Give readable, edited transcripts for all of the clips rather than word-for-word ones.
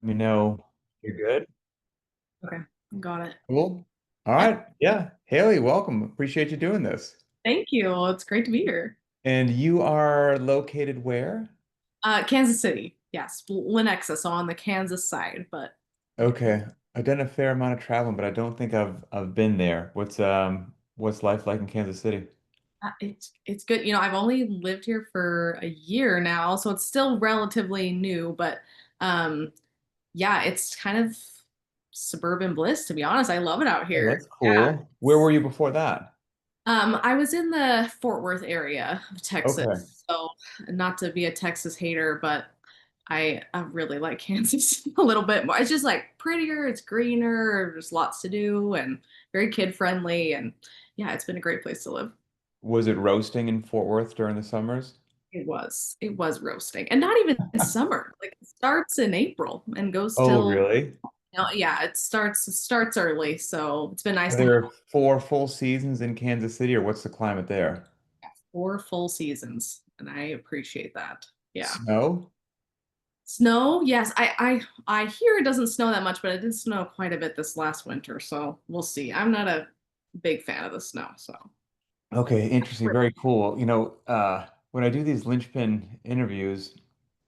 Let me know you're good. Okay, got it. Cool. All Yep. right. Yeah. Haley, welcome. Appreciate you doing this. Thank you. It's great to be here. And you are located where? Kansas City. Yes, Lenexa, so on the Kansas side, but yeah, Okay. I've done a fair amount of traveling, but I don't think I've been there. What's life like in Kansas City? it's good. I've only lived here for a year now, so it's still relatively new, but um, yeah, it's kind of suburban bliss, to be honest. I love it out Oh, here. that's Yeah. cool. Where were you before that? I was in the Fort Worth area of Okay. Texas, so not to be a Texas hater, but I really like Kansas a little bit more. It's just like prettier, it's greener, there's lots to do, and very kid friendly, and yeah, it's been a great place to live. Was it roasting in Fort Worth during the summers? It was roasting, and not even in summer. Like it starts in April and goes Oh, till really? yeah, it starts early, so it's been Are nice to have there 4 full seasons in Kansas City, or what's the climate there? 4 full seasons, and I appreciate that. Yeah. Snow? Snow, yes. I hear it doesn't snow that much, but it did snow quite a bit this last winter, so we'll see. I'm not a big fan of the snow, so Okay, interesting. Very cool. When I do these Linchpin interviews,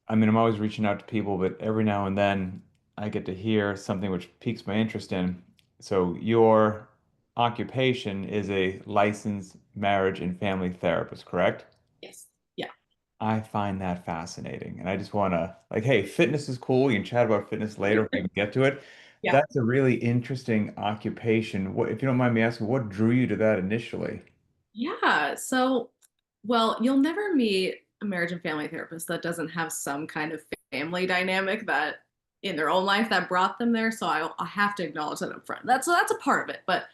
I mean, I'm always reaching out to people, but every now and then I get to hear something which piques my interest in. So, your occupation is a licensed marriage and family therapist, correct? yes. Yeah. I find that fascinating. And I just want to, like, hey, fitness is cool. We can chat about fitness later if we can get to it. Yeah. That's a really interesting occupation. What, if you don't mind me asking, what drew you to that initially? Yeah. So, well, you'll never meet a marriage and family therapist that doesn't have some kind of family dynamic that in their own life that brought them there. So I have to acknowledge that up front. That's a part of it. But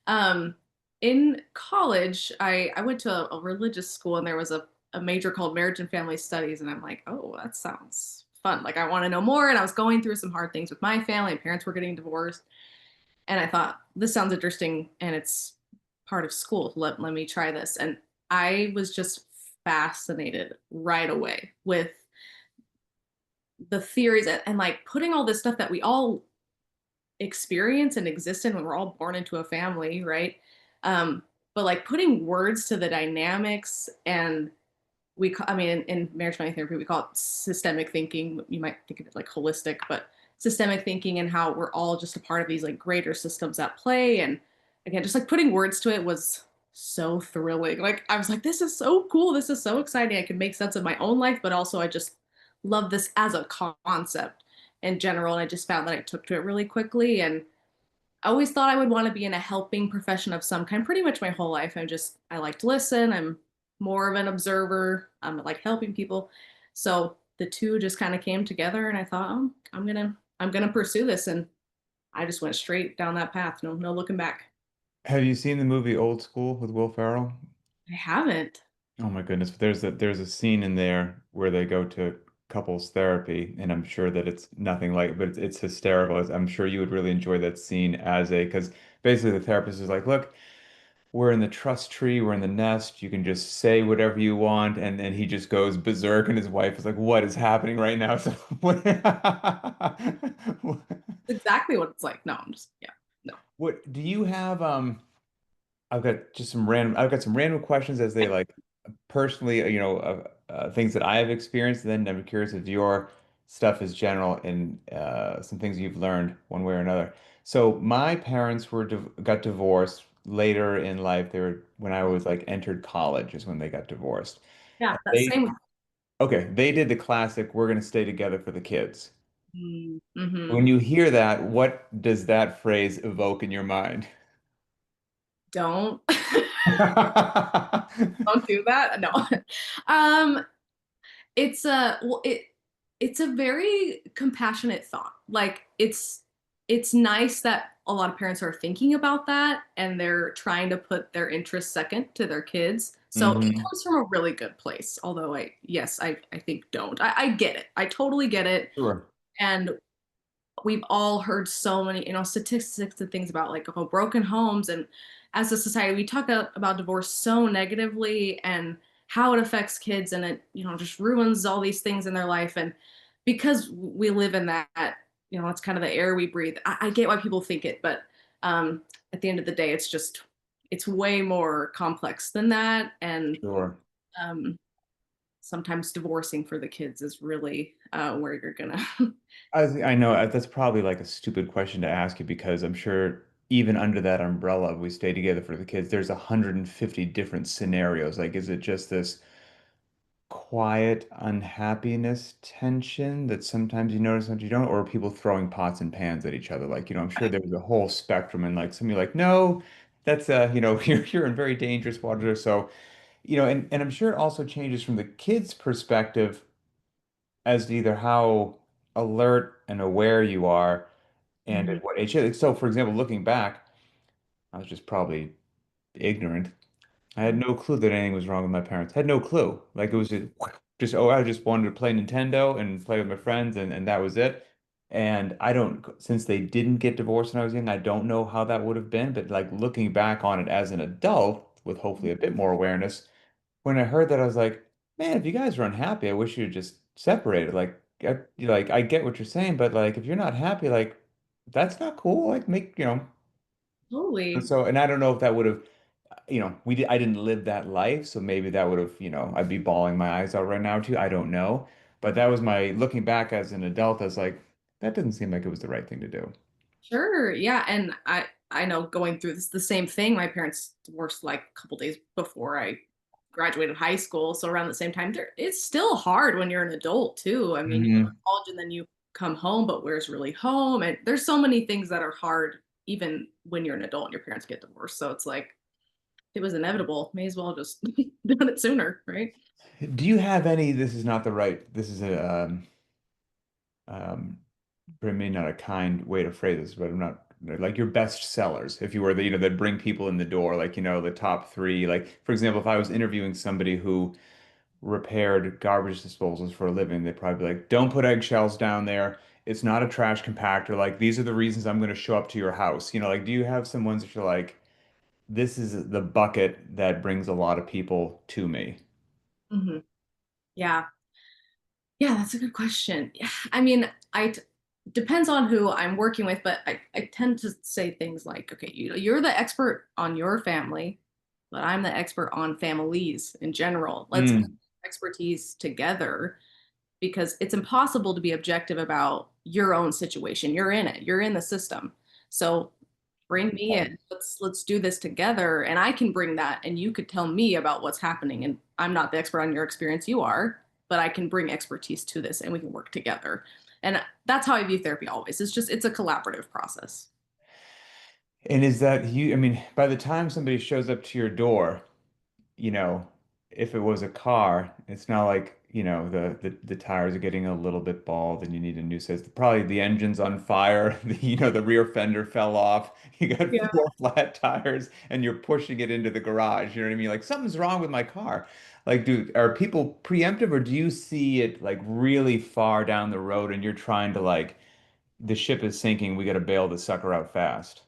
um, in college, I went to a religious school and there was a major called marriage and family studies. And I'm like, oh, that sounds fun. Like I want to know more. And I was going through some hard things with my family. Parents were getting divorced. And I thought, this sounds interesting and it's part of school. Let me try this. And I was just fascinated right away with the theories and like putting all this stuff that we all experience and exist in when we're all born into a family, right? But like putting words to the dynamics and I mean, in marriage family therapy, we call it systemic thinking. You might think of it like holistic, but systemic thinking and how we're all just a part of these like greater systems at play. And again, just like putting words to it was so thrilling. Like I was like, this is so cool. This is so exciting. I can make sense of my own life, but also I just love this as a concept in general. And I just found that I took to it really quickly. And I always thought I would want to be in a helping profession of some kind pretty much my whole life. I like to listen. I'm more of an observer. I'm like helping people. So the two just kind of came together and I thought, oh, I'm gonna pursue this. And I just went straight down that path. No looking back. Have you seen the movie Old School with Will Ferrell? I haven't. Oh my goodness, there's a scene in there where they go to couples therapy, and I'm sure that it's nothing like, but it's hysterical. I'm sure you would really enjoy that scene because basically the therapist is like, look, we're in the trust tree, we're in the nest, you can just say whatever you want, and then he just goes berserk, and his wife is like, what is happening right now? So Exactly what it's like. No, I'm just yeah. No. what do you have? I've got some random questions as they like personally, things that I have experienced. And then I'm curious if your stuff is general and some things you've learned one way or another. So my parents got divorced later in life. They were when I was like entered college is when they got divorced. Yeah, And that same. they did the classic, we're going to stay together for the kids. Mm-hmm. When you hear that, what does that phrase evoke in your mind? Don't don't do that. No. Um, it's a very compassionate thought. Like it's nice that a lot of parents are thinking about that and they're trying to put their interests second to their kids. So it Hmm. comes from a really good place. Although I think don't. I get it. I totally get it. Sure. And we've all heard so many, statistics and things about like oh, broken homes. And as a society, we talk about divorce so negatively and how it affects kids and it, just ruins all these things in their life. And because we live in that it's kind of the air we breathe. I get why people think it, but um, at the end of the day, it's way more complex than that. And Sure. um, sometimes divorcing for the kids is really where you're gonna. I know that's probably like a stupid question to ask you because I'm sure even under that umbrella, we stay together for the kids. There's 150 different scenarios. Like, is it just this quiet unhappiness tension that sometimes you notice, sometimes you don't, or are people throwing pots and pans at each other? Like, I'm sure there's a whole spectrum, and like some are like, no, that's you're in very dangerous waters. So, and I'm sure it also changes from the kid's perspective as to either how alert and aware you are and Mhm. at what age. So, for example, looking back, I was just probably ignorant. I had no clue that anything was wrong with my parents. Had no clue. Like it was just oh, I just wanted to play Nintendo and play with my friends and that was it. And I don't, since they didn't get divorced when I was young, I don't know how that would have been. But like looking back on it as an adult with hopefully a bit more awareness, when I heard that, I was like, man, if you guys are unhappy, I wish you would just separated. I get what you're saying, but like if you're not happy, like that's not cool. Like Totally. so, and I don't know if that would have I didn't live that life, so maybe that would have, I'd be bawling my eyes out right now too. I don't know. But that was my looking back as an adult, I was like, that doesn't seem like it was the right thing to do. Sure. Yeah. And I know going through this the same thing. My parents divorced like a couple days before I graduated high school. So around the same time, it's still hard when you're an adult too. I mean, you go to Hmm. college and then you come home, but where's really home? And there's so many things that are hard even when you're an adult and your parents get divorced. So it's like it was inevitable. May as well just done it sooner, right? Do you have any, this is not the right, this is um, for me, not a kind way to phrase this, but I'm not like your best sellers, if you were that bring people in the door, like, the top three. Like, for example, if I was interviewing somebody who repaired garbage disposals for a living, they'd probably be like, don't put eggshells down there. It's not a trash compactor. Like, these are the reasons I'm going to show up to your house. Like, do you have some ones that you're like, this is the bucket that brings a lot of people to me? Hmm. Yeah. Yeah, that's a good question. Yeah, I mean, depends on who I'm working with, but I tend to say things like, okay, you're the expert on your family, but I'm the expert on families in general. Let's bring Mm. expertise together because it's impossible to be objective about your own situation. You're in it. You're in the system. So bring me in. Let's do this together and I can bring that and you could tell me about what's happening and I'm not the expert on your experience, you are, but I can bring expertise to this and we can work together. And that's how I view therapy always. It's a collaborative process. And is that you? I mean, by the time somebody shows up to your door, you know, if it was a car, it's not like, the tires are getting a little bit bald and you need a new set. Probably the engine's on fire, the rear fender fell off, you got Yeah. four flat tires and you're pushing it into the garage. You know what I mean? Like something's wrong with my car. Like, are people preemptive or do you see it like really far down the road and you're trying to like the ship is sinking, we got to bail the sucker out fast?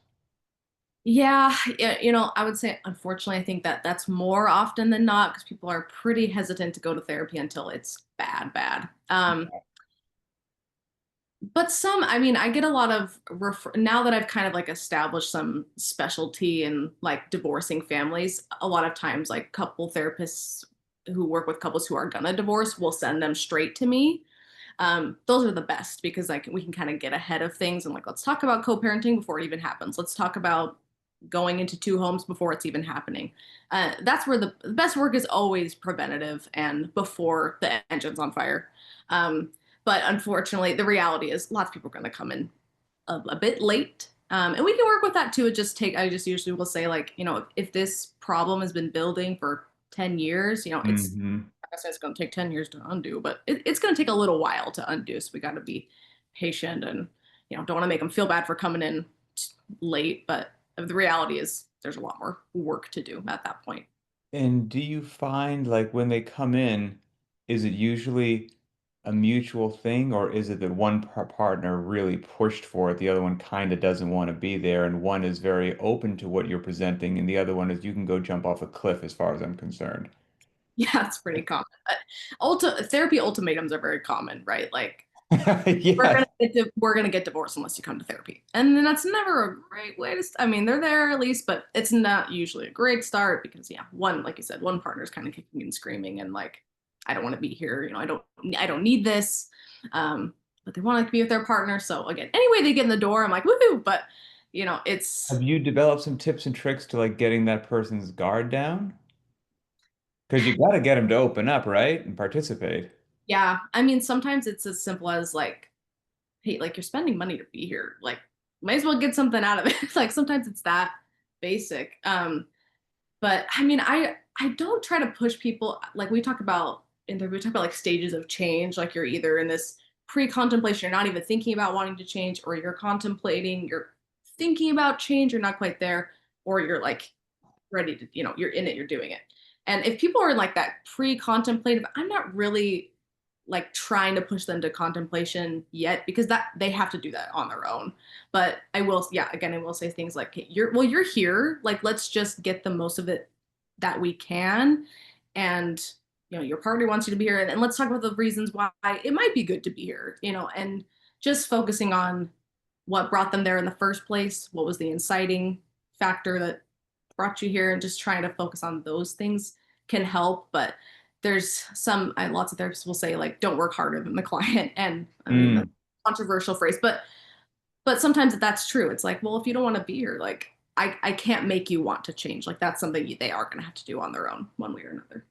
Yeah, yeah, I would say unfortunately I think that that's more often than not because people are pretty hesitant to go to therapy until it's bad, bad. But I mean, I get a lot of now that I've kind of like established some specialty in like divorcing families, a lot of times like couple therapists who work with couples who are gonna divorce will send them straight to me. Those are the best because like we can kind of get ahead of things and like let's talk about co-parenting before it even happens. Let's talk about going into two homes before it's even happening. That's where the best work is always preventative and before the engine's on fire. Um, but unfortunately, the reality is lots of people are going to come in a bit late. And we can work with that too. I just usually will say like, if this problem has been building for 10 years, Hmm. like I said, it's going to take 10 years to undo, but it's going to take a little while to undo. So we got to be patient and, don't want to make them feel bad for coming in late. But the reality is there's a lot more work to do at that point. And do you find like when they come in, is it usually a mutual thing, or is it that one partner really pushed for it, the other one kind of doesn't want to be there, and one is very open to what you're presenting, and the other one is you can go jump off a cliff as far as I'm concerned? Yeah, it's pretty common. Therapy ultimatums are very common, right? Like, Yes. We're gonna get divorced unless you come to therapy. And then that's never a great way to I mean, they're there at least, but it's not usually a great start because yeah, one, like you said, one partner's kind of kicking and screaming and like, I don't want to be here, I don't need this. Um, but they want to be with their partner. So again, anyway they get in the door, I'm like, woohoo, but it's Have you developed some tips and tricks to like getting that person's guard down? Because you got to get them to open up, right? And participate. yeah, I mean, sometimes it's as simple as like, hey, like you're spending money to be here. Like, might as well get something out of it. Like sometimes it's that basic. But I mean, I don't try to push people like we talk about like stages of change. Like you're either in this pre-contemplation, you're not even thinking about wanting to change, or you're contemplating, you're thinking about change, you're not quite there, or you're like ready to, you're in it, you're doing it. And if people are in like that pre-contemplative, I'm not really like trying to push them to contemplation yet because that they have to do that on their own. But I will, yeah, again, I will say things like, hey, you're here, like let's just get the most of it that we can. And your partner wants you to be here, and let's talk about the reasons why it might be good to be here, and just focusing on what brought them there in the first place, what was the inciting factor that brought you here, and just trying to focus on those things can help. But there's lots of therapists will say like, don't work harder than the client. And I mean, that's Mm. a controversial phrase, but sometimes that's true. It's like, well, if you don't want to be here, like I can't make you want to change. Like that's something they are going to have to do on their own one way or another.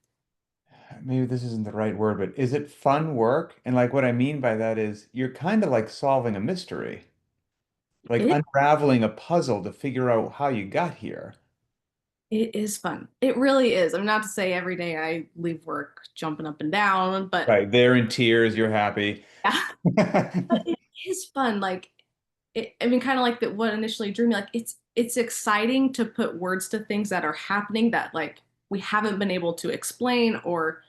Maybe this isn't the right word, but is it fun work? And like what I mean by that is you're kind of like solving a mystery, like It unraveling a puzzle to figure out how you got here. it is fun. It really is. I'm not to say every day I leave work jumping up and down, but Right. They're in tears, you're happy. yeah, but it is fun. Like I mean, kind of like that. What initially drew me, like it's exciting to put words to things that are happening that like we haven't been able to explain or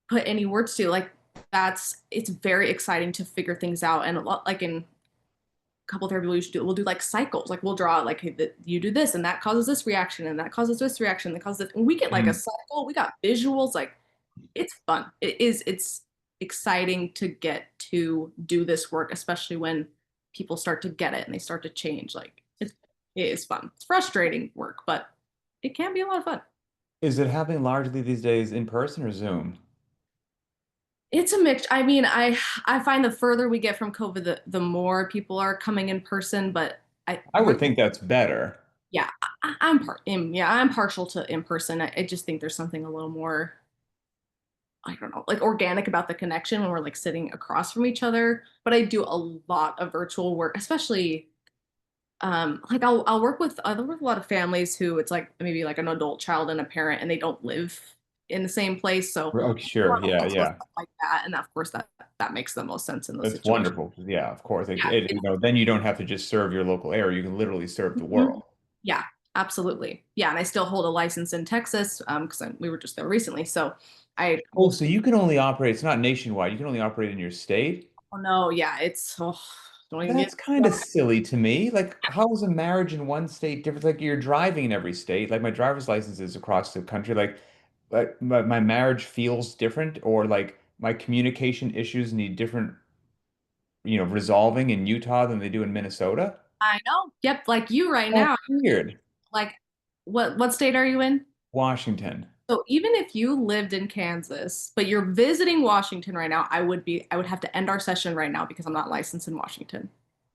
put any words to. Like it's very exciting to figure things out. And a lot like in couple therapy we'll do like cycles. Like we'll draw like, hey, you do this and that causes this reaction and that causes this reaction that causes this. And we get like a Mm. cycle. We got visuals. Like it's fun. It's exciting to get to do this work, especially when people start to get it and they start to change. Like it is fun. It's frustrating work, but it can be a lot of fun. Is it happening largely these days in person or Zoom? It's a mix. I mean, I find the further we get from COVID, the more people are coming in person. But I I would think that's better. yeah, I'm partial to in person. I just think there's something a little more, I don't know, like organic about the connection when we're like sitting across from each other. But I do a lot of virtual work, especially like I work with a lot of families who it's like maybe like an adult child and a parent and they don't live in the same place. So Oh, a sure. lot of Yeah, virtual yeah. stuff like that. And of course that makes the most sense in those That's situations. wonderful. Yeah, of course. Yeah. Then you don't have to just serve your local area. You can literally serve the Mhm. world. Yeah, absolutely. Yeah, and I still hold a license in Texas because we were just there recently. So I Oh, hold. so you can only operate, it's not nationwide. You can only operate in your state. Oh no, yeah, don't even get. That's kind of silly to me. Like, how is a marriage in one state different? Like, you're driving in every state. Like, my driver's license is across the country. Like my marriage feels different, or like my communication issues need different, resolving in Utah than they do in Minnesota. I know. Yep, like you right That's now. weird. Like, what state are you in? Washington. So even if you lived in Kansas, but you're visiting Washington right now, I would have to end our session right now because I'm not licensed in Washington.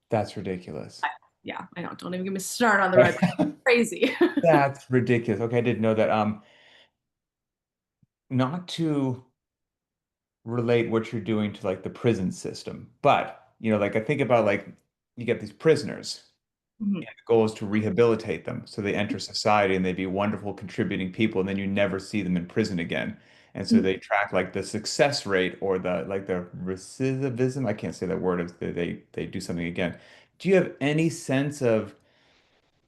That's ridiculous. Yeah, I know. Don't even get me started on the red. Crazy. That's ridiculous. Okay, I didn't know that. Not to relate what you're doing to like the prison system, but like I think about like you get these prisoners. Mhm. And the goal is to rehabilitate them so they enter society and they be wonderful contributing people, and then you never see them in prison again. And so they track like the success rate or the recidivism. I can't say that word if they do something again. Do you have any sense of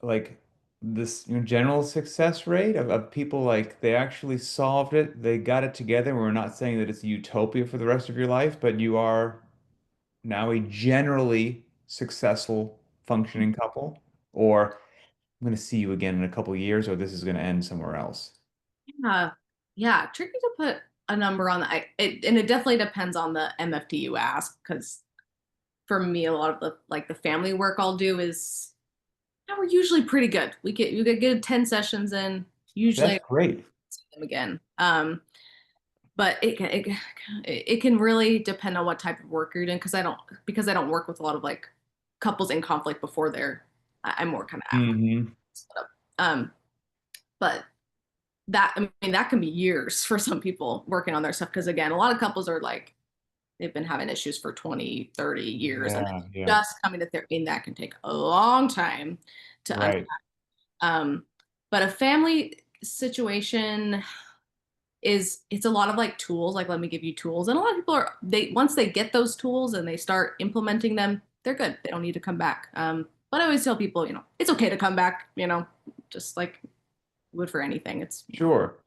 like this general success rate of people like they actually solved it, they got it together? We're not saying that it's a utopia for the rest of your life, but you are now a generally successful functioning couple, or I'm going to see you again in a couple of years, or this is going to end somewhere else. Yeah, yeah, tricky to put. a number on that. And it definitely depends on the MFT you ask, because for me, a lot of the family work I'll do is, yeah, we're usually pretty good. You get good 10 sessions in. Usually That's I great. see them again. But it can really depend on what type of work you're doing, because I don't work with a lot of like couples in conflict before I'm more kind of after Hmm. split up. But that, I mean, that can be years for some people working on their stuff, because again, a lot of couples are like they've been having issues for 20, 30 years, and Yeah, yeah, just coming to therapy, and that can take a long time to right. um, but a family situation it's a lot of like tools, like let me give you tools. And a lot of people are they once they get those tools and they start implementing them, they're good. They don't need to come back. But I always tell people, it's okay to come back, just like would for anything. Sure.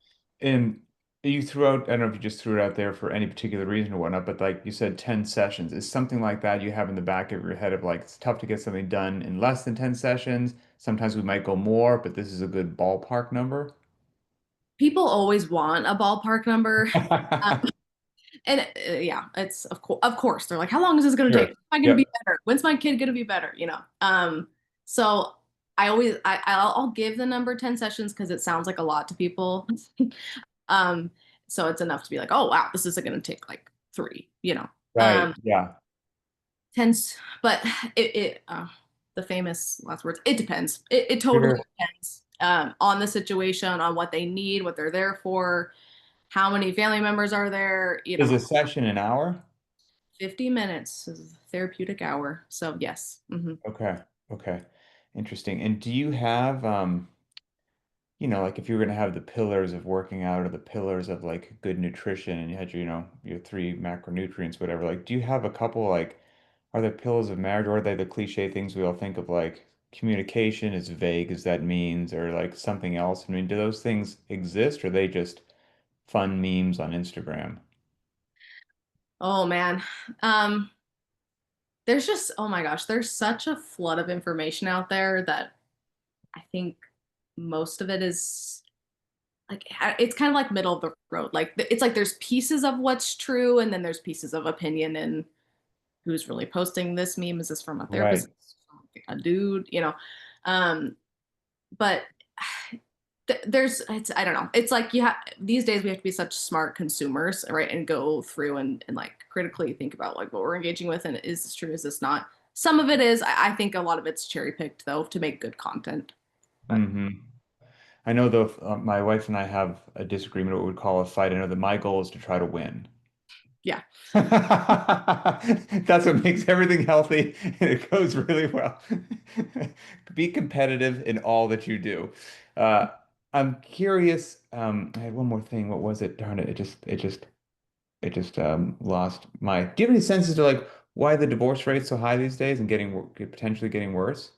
And you threw out, I don't know if you just threw it out there for any particular reason or whatnot, but like you said, 10 sessions. Is something like that you have in the back of your head of like, it's tough to get something done in less than 10 sessions. Sometimes we might go more, but this is a good ballpark number. People always want a ballpark number. Um, and yeah, it's of course they're like, how long is this going to take? Sure. Am I going to be Yep. better? When's my kid going to be better? So I'll give the number 10 sessions because it sounds like a lot to people. um, so it's enough to be like, oh wow, this isn't going to take like three. Right. Yeah. 10, but the famous last words, it depends. It totally Sure. depends on the situation, on what they need, what they're there for, how many family members are there. Is a session an hour? 50 minutes is a therapeutic hour. So yes. Okay. Okay. Interesting. And do you have like if you were going to have the pillars of working out or the pillars of like good nutrition and you had your three macronutrients, whatever, like, do you have a couple, like, are there pillars of marriage or are they the cliche things we all think of, like communication, as vague as that means, or like something else? I mean, do those things exist or are they just fun memes on Instagram? Oh man. Um, there's just, oh my gosh, there's such a flood of information out there that I think most of it is like it's kind of like middle of the road. Like it's like there's pieces of what's true and then there's pieces of opinion, and who's really posting this meme? Is this from a therapist? Right. A dude, Um, but there's it's I don't know. It's like you have these days we have to be such smart consumers, right? And go through and like critically think about like what we're engaging with, and is this true? Is this not? Some of it is. I think a lot of it's cherry picked though to make good content. But Hmm. I know though, my wife and I have a disagreement, what we would call a fight. I know that my goal is to try to win. yeah. That's what makes everything healthy and it goes really well. Be competitive in all that you do. Uh, I'm curious. I had one more thing. What was it? Darn it! It just lost my. Do you have any senses to like why the divorce rate's so high these days and potentially getting worse?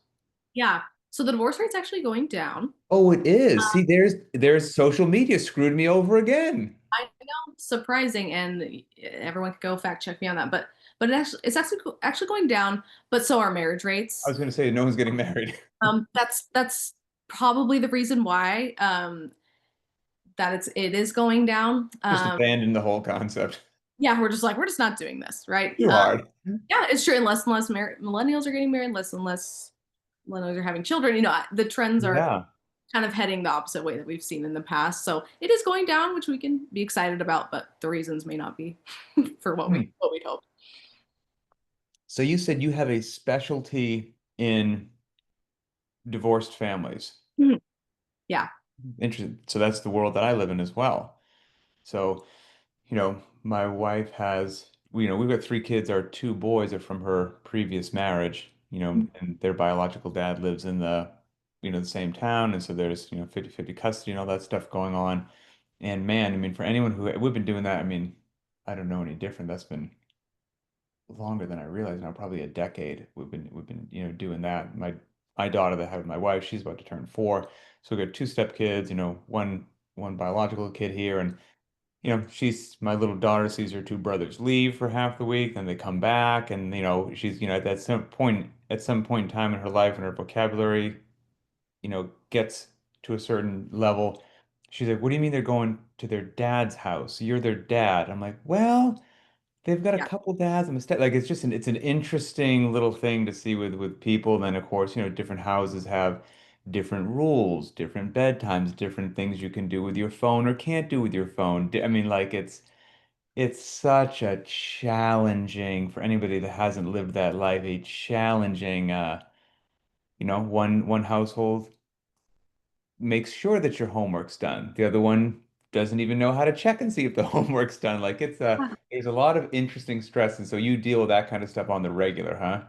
Yeah. So the divorce rate's actually going down. Oh, it is. See, there's social media screwed me over again. I know, surprising, and everyone could go fact check me on that. But it's actually going down. But so are marriage I rates. was going to say no one's getting married. That's probably the reason why that it is going down. Just abandon the whole concept. Yeah, we're just not doing this, right? Too hard. Yeah, it's true. And less and less millennials are getting married, less and less millennials are having children. The trends are Yeah. kind of heading the opposite way that we've seen in the past. So it is going down, which we can be excited about, but the reasons may not be for Hmm. what we'd hope. So you said you have a specialty in divorced families. Mhm. Yeah. Interesting. So that's the world that I live in as well. So, my wife has, we've got three kids. Our two boys are from her previous marriage, and their biological dad lives in the same town. And so there's, 50-50 custody and all that stuff going on. And man, I mean, for anyone who we've been doing that, I mean, I don't know any different. That's been longer than I realized now, probably a decade. We've been, doing that. My daughter that I have with my wife, she's about to turn 4. So we got two step kids, one biological kid here, and she's my little daughter sees her two brothers leave for half the week, then they come back, and she's at some point in time in her life and her vocabulary, gets to a certain level. she's like, what do you mean they're going to their dad's house? You're their dad. I'm like, well, they've got a Yeah. couple dads and a step. Like it's an interesting little thing to see with people. Then of course, different houses have different rules, different bedtimes, different things you can do with your phone or can't do with your phone. I mean, like it's such a challenging for anybody that hasn't lived that life, a challenging one household makes sure that your homework's done. The other one doesn't even know how to check and see if the homework's done. Like there's a lot of interesting stress, and so you deal with that kind of stuff on the regular, huh?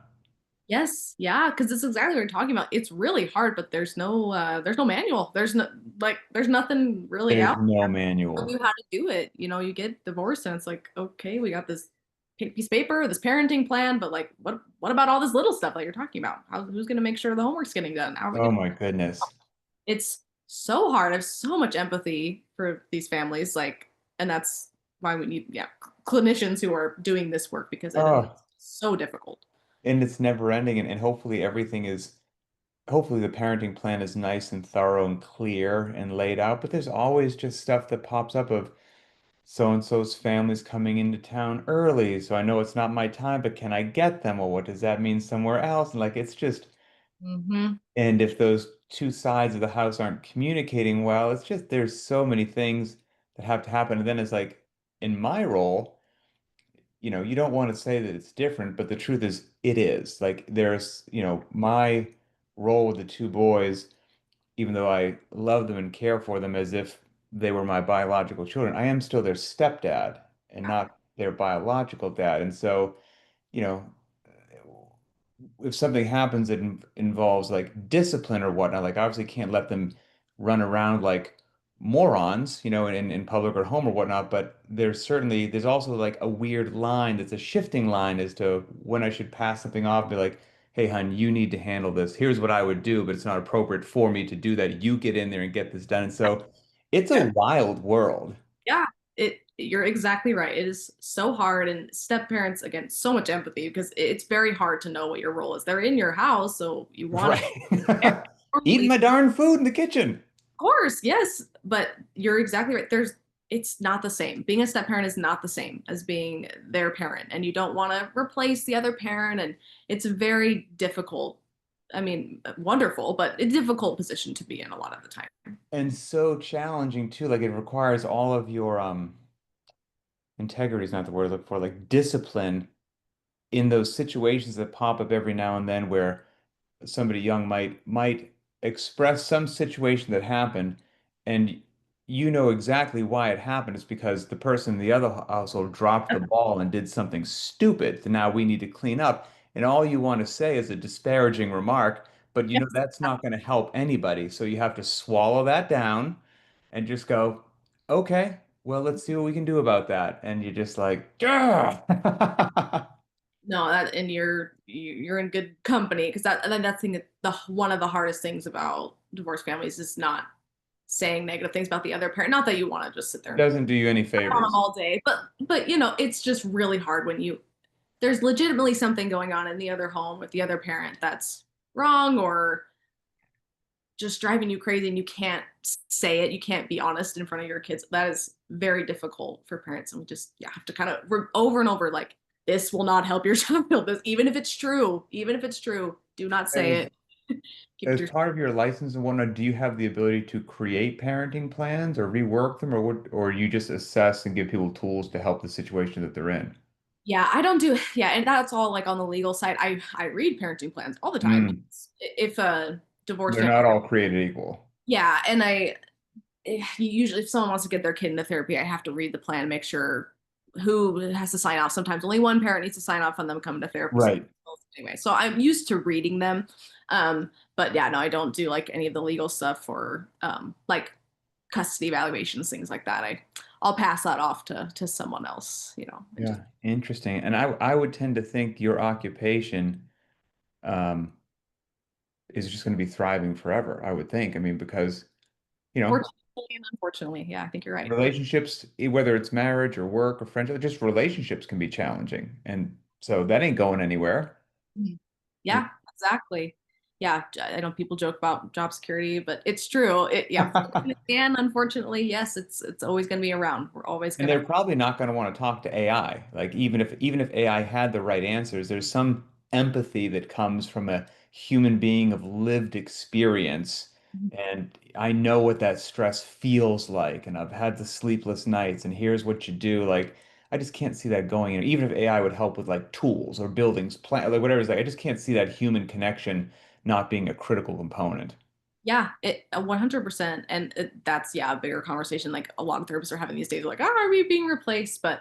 Yes, yeah, because it's exactly what you're talking about. It's really hard, but there's no manual. There's nothing really There's out no tell manual. you how to do it. You know, you get divorced and it's like, okay, we got this piece of paper, this parenting plan, but like what about all this little stuff that you're talking about? Who's gonna make sure the homework's getting done? How are we Oh gonna my goodness. it's so hard. I have so much empathy for these families, like, and that's why we need, yeah, clinicians who are doing this work because it is Oh, so difficult. and it's never ending, and hopefully hopefully the parenting plan is nice and thorough and clear and laid out, but there's always just stuff that pops up of so and so's family's coming into town early, so I know it's not my time, but can I get them? Well, what does that mean somewhere else? And like it's just, Hmm. and if those two sides of the house aren't communicating well, it's just there's so many things that have to happen. And then it's like in my role, you don't want to say that it's different, but the truth is it is. Like there's, my role with the two boys, even though I love them and care for them as if they were my biological children, I am still their stepdad and not their biological dad. And so, you know, if something happens that involves like discipline or whatnot, like obviously can't let them run around like morons, in public or home or whatnot. But there's also like a weird line that's a shifting line as to when I should pass something off, be like, hey, hun, you need to handle this. Here's what I would do, but it's not appropriate for me to do that. You get in there and get this done. And so it's a Yeah, wild world. yeah. You're exactly right. It is so hard, and step parents again, so much empathy because it's very hard to know what your role is. They're in your house, so you want Right. to Eating normally. my darn food in the kitchen. Course, yes, but you're exactly right. It's not the same. Being a step parent is not the same as being their parent, and you don't want to replace the other parent, and it's a very difficult, I mean, wonderful, but a difficult position to be in a lot of the time. And so challenging too. Like it requires all of your integrity is not the word I look for, like discipline in those situations that pop up every now and then where somebody young might express some situation that happened and you know exactly why it happened. It's because the person in the other household dropped the ball and did something stupid that now we need to clean up. And all you want to say is a disparaging remark, but you know Yes. that's not going to help anybody. So you have to swallow that down and just go, okay, well, let's see what we can do about that. And you're just like, "Ugh." No, that and you're in good company because that and then that's the one of the hardest things about divorced families is not saying negative things about the other parent. Not that you want to just sit there and Doesn't do you any on them favors. all day, but it's just really hard when there's legitimately something going on in the other home with the other parent that's wrong or just driving you crazy and you can't say it, you can't be honest in front of your kids. That is very difficult for parents, and we just have to kind of over and over like this will not help your child. This even if it's true, do not say As it. Keep it as to yourself. part of your license and whatnot, do you have the ability to create parenting plans or rework them, or you just assess and give people tools to help the situation that they're in? Yeah, I don't do yeah, and that's all like on the legal side. I read parenting plans all the time Mm, because if a divorced they're family, not all created equal. yeah, and usually if someone wants to get their kid into therapy, I have to read the plan, make sure who has to sign off. Sometimes only one parent needs to sign off on them coming to therapy. Right. Anyway, so I'm used to reading them. But yeah, no, I don't do like any of the legal stuff or like custody evaluations, things like that. I'll pass that off to someone else, and just Yeah, interesting. And I would tend to think your occupation um, is just going to be thriving forever, I would think. I mean, because, you know, fortunately and unfortunately, yeah, I think you're right. relationships, whether it's marriage or work or friendship, just relationships can be challenging. And so that ain't going anywhere. Mhm. You Yeah, exactly. Yeah, I know people joke about job security, but it's true. Yeah, and unfortunately, yes, it's always going to be around. We're always And going to. they're probably not going to want to talk to AI. Like even if AI had the right answers, there's some empathy that comes from a human being of lived experience. And I know what that stress feels like, and I've had the sleepless nights, and here's what you do. Like I just can't see that going in. Even if AI would help with like tools or buildings, plan, like whatever it's like, I just can't see that human connection not being a critical component. Yeah, it 100%. And that's, yeah, a bigger conversation. Like a lot of therapists are having these days, like, oh, are we being replaced? But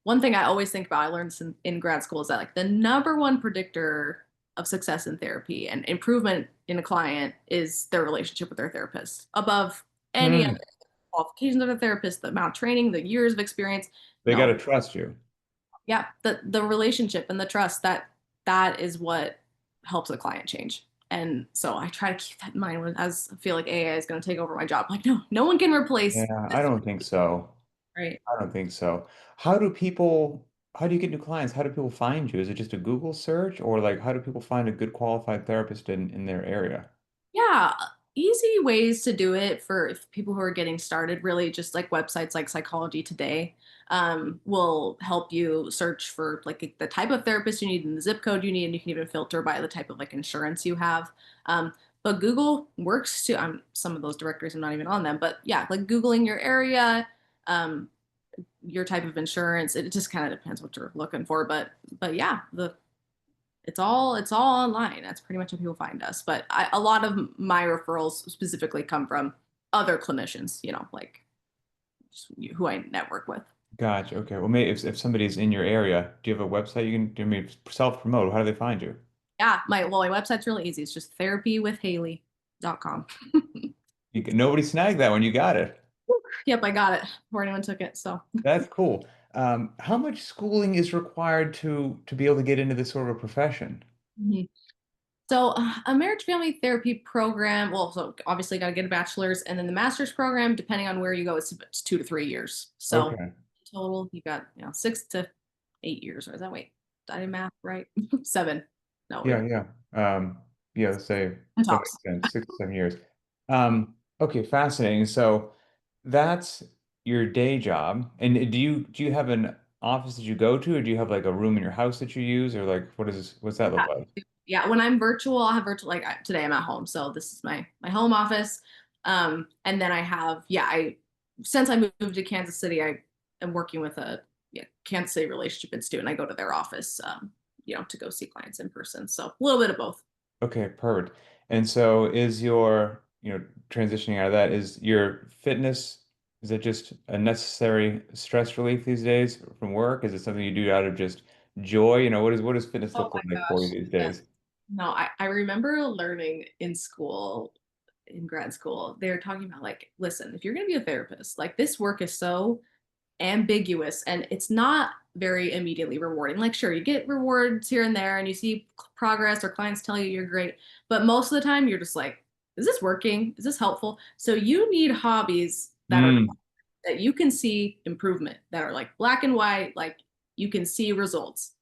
one thing I always think about, I learned this in grad school, is that like the number one predictor of success in therapy and improvement in a client is their relationship with their therapist above any other Hmm. qualifications of a therapist, the amount of training, the years of experience. They got No, to trust you. yeah, the relationship and the trust, that is what helps a client change. And so I try to keep that in mind when, as I feel like AI is going to take over my job. Like, no, no one can replace Yeah, I this, don't think so. right? I don't think so. How do you get new clients? How do people find you? Is it just a Google search or like how do people find a good qualified therapist in their area? Yeah, easy ways to do it for if people who are getting started, really just like websites like Psychology Today will help you search for like the type of therapist you need and the zip code you need, and you can even filter by the type of like insurance you have. But Google works too. Some of those directories I'm not even on them, but yeah, like Googling your area, um, your type of insurance, it just kind of depends what you're looking for. But yeah, the it's all online. That's pretty much how people find us. But a lot of my referrals specifically come from other clinicians, like just who I network with. Gotcha. Okay. Well, maybe if somebody's in your area, do you have a website you can do me self-promote? How do they find you? Yeah, my website's really easy. It's just therapywithhaley.com. Nobody snagged that one. You got it. Yep, I got it before anyone took it. So, That's cool. How much schooling is required to be able to get into this sort of a profession? mhm. So, a marriage family therapy program, well, so obviously got to get a bachelor's, and then the master's program, depending on where you go, it's 2 to 3 years. So Okay. total, you got 6 to 8 years. Or is that, wait, did I did math right? 7. No, Yeah, yeah. Yeah, let's say that tops. makes sense. 6 to 7 years. Okay, fascinating. So that's your day job. And do you have an office that you go to, or do you have like a room in your house that you use, or like what's that look like? Yeah, when I'm virtual, I'll have virtual, like today I'm at home, so this is my home office. And then I have, yeah, I since I moved to Kansas City, I am working with a, yeah, Kansas City Relationship Institute, and I go to their office, to go see clients in person. So a little bit of both. Okay, perfect. And so is transitioning out of that, is your fitness, is it just a necessary stress relief these days from work? Is it something you do out of just joy? What does fitness Oh look my like for you gosh. these Yes. days? No, I remember learning in school, in grad school, they were talking about like, listen, if you're going to be a therapist, like this work is so ambiguous and it's not very immediately rewarding. Like, sure, you get rewards here and there and you see progress or clients tell you you're great, but most of the time you're just like, is this working? Is this helpful? So you need hobbies Mm. that you can see improvement, that are like black and white, like you can see results.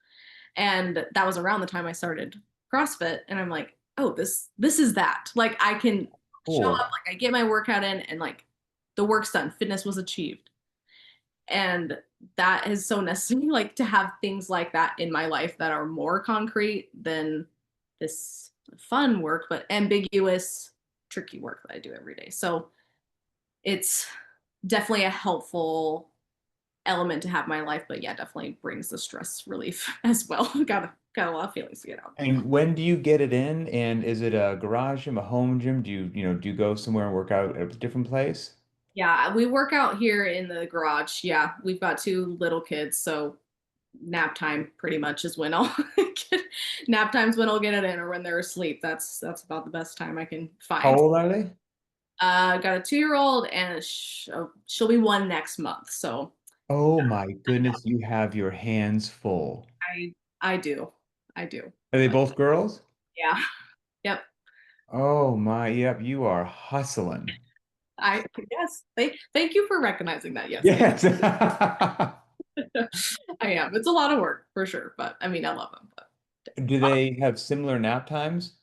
And that was around the time I started CrossFit, and I'm like, oh, this is that. Like I can show up, Cool. like I get my workout in, and like the work's done, fitness was achieved. And that is so necessary, like to have things like that in my life that are more concrete than this fun work, but ambiguous, tricky work that I do every day. So it's definitely a helpful element to have in my life, but yeah, definitely brings the stress relief as well. Got a lot of feelings to get out. And when do you get it in? And is it a garage gym, a home gym? Do you go somewhere and work out at a different place? Yeah, we work out here in the garage. Yeah, we've got 2 little kids, so nap time pretty much is when I'll get nap time's when I'll get it in, or when they're asleep. That's about the best time I can How find. old are they? Got a 2-year-old, and she'll be 1 next month. So Oh my goodness, you have your hands full. I do, I do. Are they But both girls? yeah, yep. Oh my, yep, you are hustling. I Yes. Thank you for recognizing that. Yes, I Yes. I am. It's a lot of work for sure, but I mean, I love them. But Do they have similar nap times?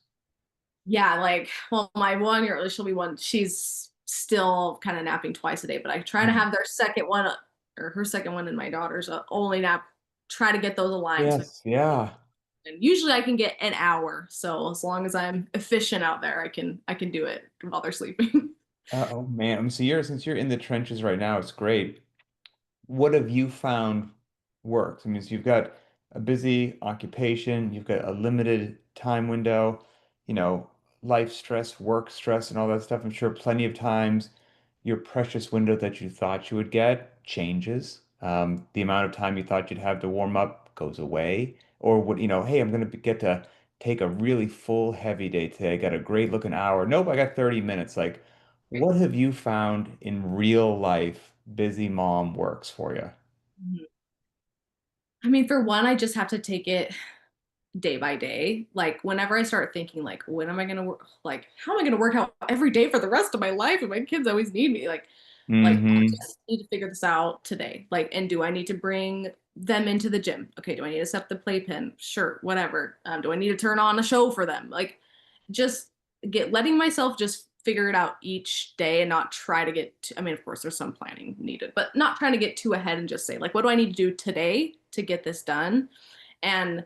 Yeah, like, well, my 1 year, she'll be one. She's still kind of napping twice a day, but I try to Mhm. have their second one or her second one and my daughter's only nap. Try to get those aligned. So, Yes, yeah. and usually I can get an hour. So as long as I'm efficient out there, I can do it while they're sleeping. Oh man. So since you're in the trenches right now, it's great. What have you found works? I mean, so you've got a busy occupation, you've got a limited time window, you know, life stress, work stress, and all that stuff. I'm sure plenty of times your precious window that you thought you would get changes. The amount of time you thought you'd have to warm up goes away. Or what, hey, I'm going to get to take a really full, heavy day today. I got a great looking hour. Nope, I got 30 minutes. Like, what have you found in real life busy mom works for you? I mean, for one, I just have to take it day by day. Like whenever I start thinking like, when am I gonna work? Like, how am I gonna work out every day for the rest of my life? And my kids always need me. Like I Hmm. just need to figure this out today. Like, and do I need to bring them into the gym? Okay, do I need to set up the playpen? Sure, whatever. Do I need to turn on a show for them? Like, just letting myself just figure it out each day and not try to I mean, of course, there's some planning needed, but not trying to get too ahead and just say like, what do I need to do today to get this done? And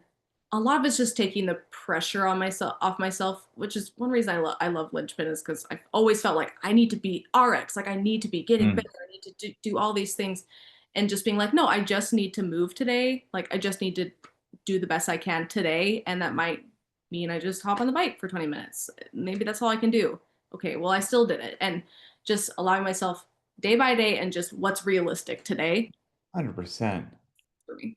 a lot of it's just taking the pressure on myself off myself, which is one reason I love Linchpin is because I've always felt like I need to be RX, like I need to be getting better, Mm, I need to do all these things, and just being like, no, I just need to move today, like I just need to do the best I can today, and that might mean I just hop on the bike for 20 minutes. Maybe that's all I can do. Okay, well I still did it, and just allowing myself day by day and just what's realistic today 100%. for me.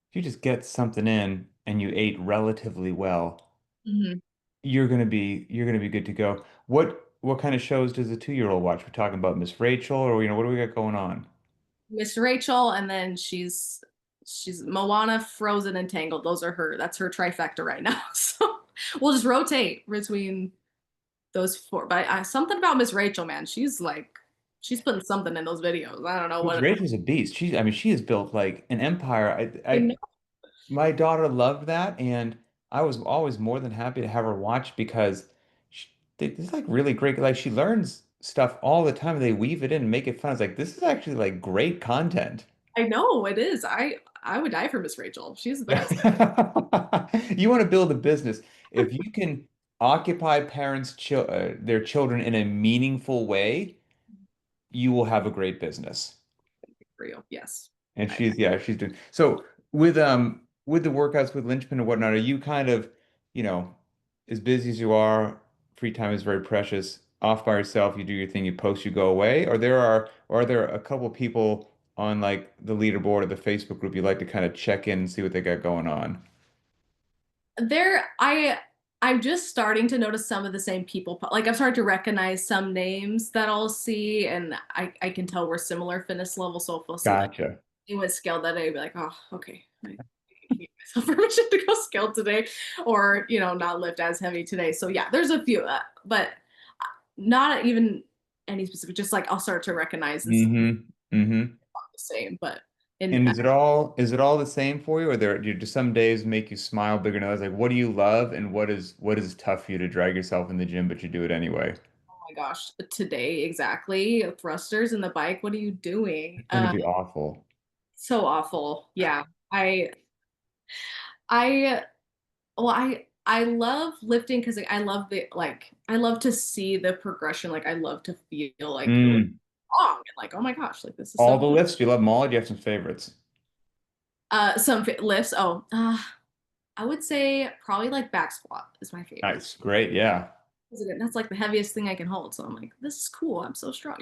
If you just get something in and you ate relatively well, Mhm. you're gonna be good to go. What kind of shows does a 2-year-old watch? We're talking about Miss Rachel, or what do we got going on? Miss Rachel, and then she's Moana, Frozen, and Tangled. That's her trifecta right now. So we'll just rotate between those four. But something about Miss Rachel, man, she's putting something in those videos. I don't know Miss what. Rachel's a beast. I mean, she has built like an empire. I know. My daughter loved that, and I was always more than happy to have her watch because she, it's like really great. Like she learns stuff all the time. They weave it in and make it fun. It's like this is actually like great content. I know it is. I would die for Miss Rachel. She's the best. You want to build a business. If you can occupy their children in a meaningful way, you will have a great business. For you. Yes. And I, she's doing so with the workouts with Linchpin and whatnot, are you kind of, you know, as busy as you are, free time is very precious, off by yourself, you do your thing, you post, you go away, or are there a couple people on like the leaderboard or the Facebook group you like to kind of check in and see what they got going on? there I'm just starting to notice some of the same people. Like I'm starting to recognize some names that I'll see, and I can tell we're similar fitness level. So if we'll see like Gotcha. he went scale that day, I'd be like, oh, okay, I can give myself permission to go scale today, or not lift as heavy today. So yeah, there's a few, but not even any specific. Just like I'll start to recognize this Mm-hmm. Mm-hmm. the same, but in And is it all the same for you, or do some days make you smile bigger than others? Like, what do you love, and what is tough for you to drag yourself in the gym, but you do it anyway? oh my gosh, today exactly thrusters in the bike. What are you doing? It's going to be awful. So awful. Yeah. I I well I love lifting because I love I love to see the progression. Like I love to feel like really Mm. strong and like, oh my gosh, like this is All so the lifts, do you love them all? Or do you have some favorites? some lifts. Oh, I would say probably like back squat is my favorite. Nice, great, yeah. 'Cause again, that's like the heaviest thing I can hold. So I'm like, this is cool. I'm so strong.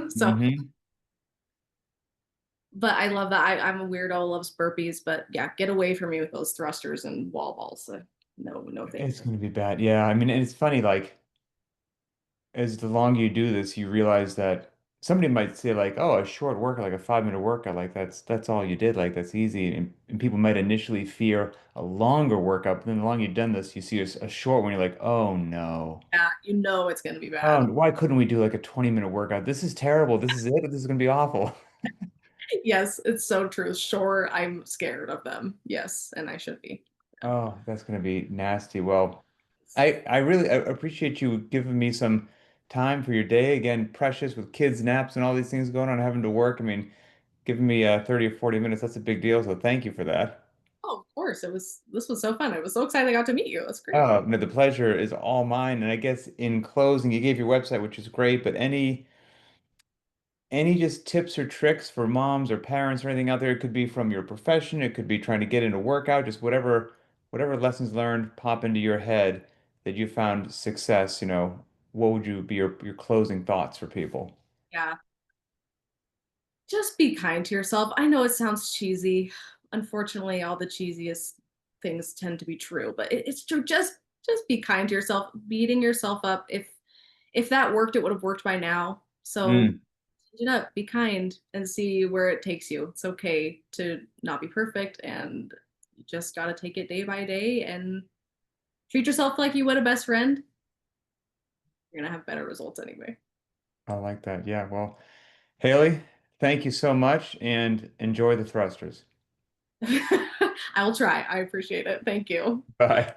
So Hmm. but I love that. I'm a weirdo, loves burpees, but yeah, get away from me with those thrusters and wall balls. So no, no thank It's going to be bad. Yeah, I mean, and it's funny, like, as the longer you do this, you realize that somebody might say, like, oh, a short workout, like a 5-minute workout, like that's all you did, like that's easy. And people might initially fear a longer workout, but then the longer you've done this, you see a short one, you're like, oh no. yeah, it's gonna be Oh, bad. why couldn't we do like a 20-minute workout? This is terrible. This is it. This is going to be awful. Yes, it's so true. Sure, I'm scared of them. Yes, and I should be. Oh, that's going to be nasty. Well. I really appreciate you giving me some time for your day. Again, precious with kids, naps, and all these things going on, having to work. I mean, giving me 30 or 40 minutes, that's a big deal. So thank you for that. Oh, of course. This was so fun. I was so excited I got to meet you. That's great. Oh, no, the pleasure is all mine. And I guess in closing, you gave your website, which is great, but any just tips or tricks for moms or parents or anything out there? It could be from your profession, it could be trying to get into workout, just whatever lessons learned pop into your head that you found success, what would you be your closing thoughts for people? Yeah. Just be kind to yourself. I know it sounds cheesy. Unfortunately, all the cheesiest things tend to be true, but it's true. Just be kind to yourself. Beating yourself up. If that worked, it would have worked by now. So Mm. change it up, be kind, and see where it takes you. It's okay to not be perfect, and you just got to take it day by day and treat yourself like you would a best friend. You're gonna have better results anyway. I like that. Yeah. Well, Haley, thank you so much and enjoy the thrusters. I will try. I appreciate it. Thank you. Bye.